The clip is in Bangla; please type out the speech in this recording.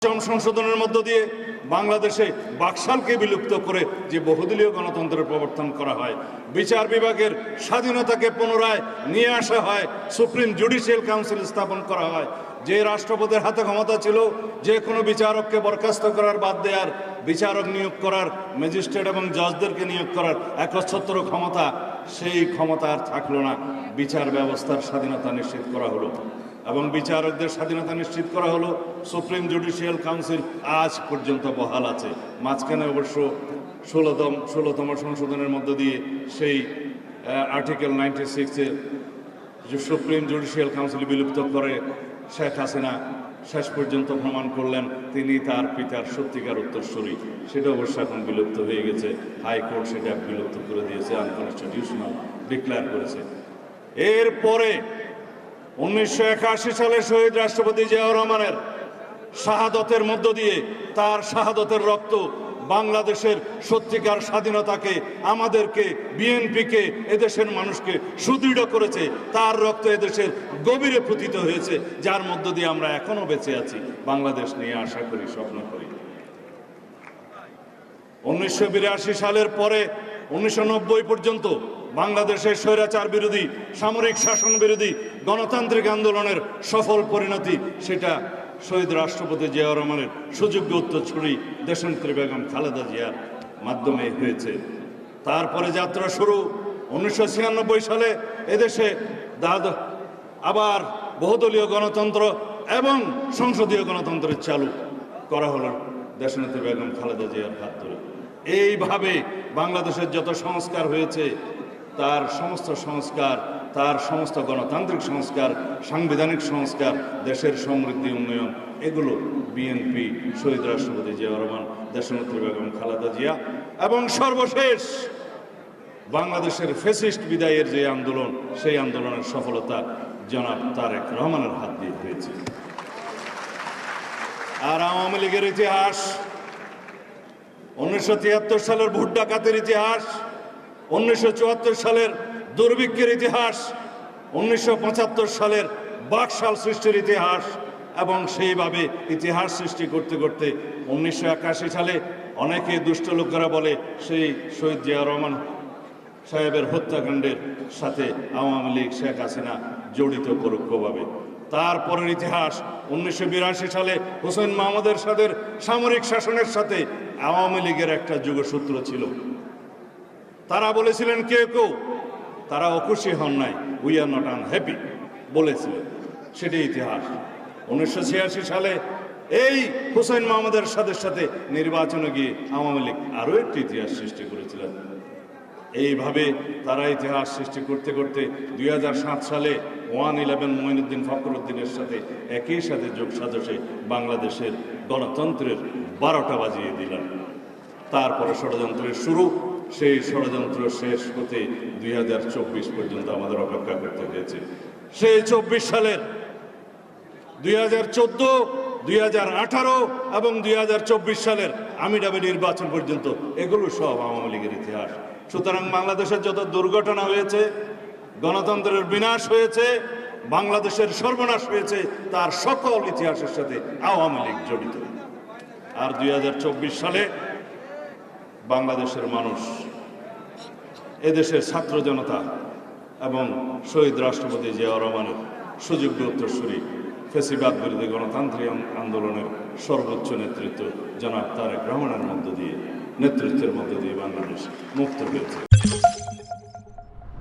সংশোধনের মধ্য দিয়ে বাংলাদেশে বাকশালকে বিলুপ্ত করে যে বহুদলীয় গণতন্ত্রের প্রবর্তন করা হয়, বিচার বিভাগের স্বাধীনতাকে পুনরায় নিয়ে আসা হয়, সুপ্রিম জুডিশিয়াল কাউন্সিল স্থাপন করা হয়, যে রাষ্ট্রপতির হাতে ক্ষমতা ছিল যে কোনো বিচারককে বরখাস্ত করার, বাদ দেওয়ার, বিচারক নিয়োগ করার, ম্যাজিস্ট্রেট এবং জজদেরকে নিয়োগ করার একচ্ছত্র ক্ষমতা, সেই ক্ষমতা আর থাকলো না। বিচার ব্যবস্থার স্বাধীনতা নিশ্চিত করা হলো এবং বিচারকদের স্বাধীনতা নিশ্চিত করা হলো। সুপ্রিম জুডিশিয়াল কাউন্সিল আজ পর্যন্ত বহাল আছে। মাঝখানে অবশ্য 16তম সংশোধনের মধ্য দিয়ে সেই আর্টিকেল 96-এর যে সুপ্রিম জুডিশিয়াল কাউন্সিল বিলুপ্ত করে শেখ হাসিনা শেষ পর্যন্ত প্রমাণ করলেন তিনি তার পিতার সত্যিকার উত্তরসূরি। সেটা অবশ্য এখন বিলুপ্ত হয়ে গেছে। হাইকোর্ট সেটা বিলুপ্ত করে দিয়েছে, আনকনস্টিটিউশনাল ডিক্লেয়ার করেছে। এরপরে 1981 সালে শহীদ রাষ্ট্রপতি জিয়াউর রহমানের শাহাদতের মধ্য দিয়ে, তার শাহাদতের রক্ত বাংলাদেশের সত্যিকার স্বাধীনতাকে, আমাদেরকে, বিএনপিকে, এদেশের মানুষকে সুদৃঢ় করেছে। তার রক্ত এদেশের গভীরে পতিত হয়েছে, যার মধ্য দিয়ে আমরা এখনো বেঁচে আছি, বাংলাদেশ নিয়ে আশা করি, স্বপ্ন করি। 1982 সালের পরে 1990 পর্যন্ত বাংলাদেশের স্বৈরাচার বিরোধী, সামরিক শাসন বিরোধী গণতান্ত্রিক আন্দোলনের সফল পরিণতি, সেটা শহীদ রাষ্ট্রপতি জিয়াউর রহমানের সুযোগ্য উত্তরসূরি দেশনেত্রী বেগম খালেদা জিয়ার মাধ্যমে হয়েছে। তারপরে যাত্রা শুরু 1996 সালে এদেশে আবার বহুদলীয় গণতন্ত্র এবং সংসদীয় গণতন্ত্রের চালু করা হলো দেশনেত্রী বেগম খালেদা জিয়ার হাত ধরে। এইভাবে বাংলাদেশের যত সংস্কার হয়েছে, তার সমস্ত সংস্কার, তার সমস্ত গণতান্ত্রিক সংস্কার, সাংবিধানিক সংস্কার, দেশের সমৃদ্ধি, উন্নয়ন, এগুলো বিএনপি, শহীদ রাষ্ট্রপতি জিয়াউর রহমান, দেশনেত্রী বেগম খালেদা জিয়া এবং সর্বশেষ বাংলাদেশের ফ্যাসিস্ট বিদায়ের যে আন্দোলন, সেই আন্দোলনের সফলতা জনাব তারেক রহমানের হাত দিয়ে হয়েছে। আর আওয়ামী লীগের ইতিহাস, 1973 সালের ভোট ডাকাতের ইতিহাস, 1974 সালের দুর্ভিক্ষের ইতিহাস, 1975 সালের বাকশাল সৃষ্টির ইতিহাস, এবং সেইভাবে ইতিহাস সৃষ্টি করতে করতে 1981 সালে অনেকে দুষ্ট লোকেরা বলে সেই শহীদ জিয়াউর রহমান সাহেবের হত্যাকাণ্ডের সাথে আওয়ামী লীগ, শেখ হাসিনা জড়িত পরোক্ষভাবে। তারপরের ইতিহাস 1982 সালে হোসেন মোহাম্মদ এরশাদের সামরিক শাসনের সাথে আওয়ামী লীগের একটা যোগসূত্র ছিল। তারা বলেছিলেন কেউ তারা অখুশি হন নাই, উই আর নট আনহ্যাপি বলেছিলেন, সেটাই ইতিহাস। 1986 সালে এই হোসেন মোহাম্মদ এরশাদের সাথে নির্বাচনে গিয়ে আওয়ামী লীগ আরও একটি ইতিহাস সৃষ্টি করেছিলেন। এইভাবে তারা ইতিহাস সৃষ্টি করতে করতে 2007 সালে 111 মঈনুদ্দিন ফখরুদ্দিনের সাথে একই সাথে যোগ সাজসে বাংলাদেশের গণতন্ত্রের 12টা বাজিয়ে দিলেন। তারপরে ষড়যন্ত্রের শুরু, সেই ষড়যন্ত্র শেষ হতে 2024 পর্যন্ত আমাদের অপেক্ষা করতে হয়েছে। সেই 24 সালের 2014, 2018 এবং 2024 সালের আমিডাবি নির্বাচন পর্যন্ত এগুলো সব আওয়ামী লীগের ইতিহাস। সুতরাং বাংলাদেশের যত দুর্ঘটনা হয়েছে, গণতন্ত্রের বিনাশ হয়েছে, বাংলাদেশের সর্বনাশ হয়েছে, তার সকল ইতিহাসের সাথে আওয়ামী লীগ জড়িত। আর 2024 সালে বাংলাদেশের মানুষ, এদেশের ছাত্র জনতা এবং শহীদ রাষ্ট্রপতি জিয়াউর রহমানের সুযোগ্য উত্তরসূরি, ফ্যাসিবাদ বিরোধী গণতান্ত্রিক আন্দোলনের সর্বোচ্চ নেতৃত্ব জনাব তারেক রহমানের নেতৃত্বের মধ্য দিয়ে বাংলাদেশ মুক্ত হয়েছে।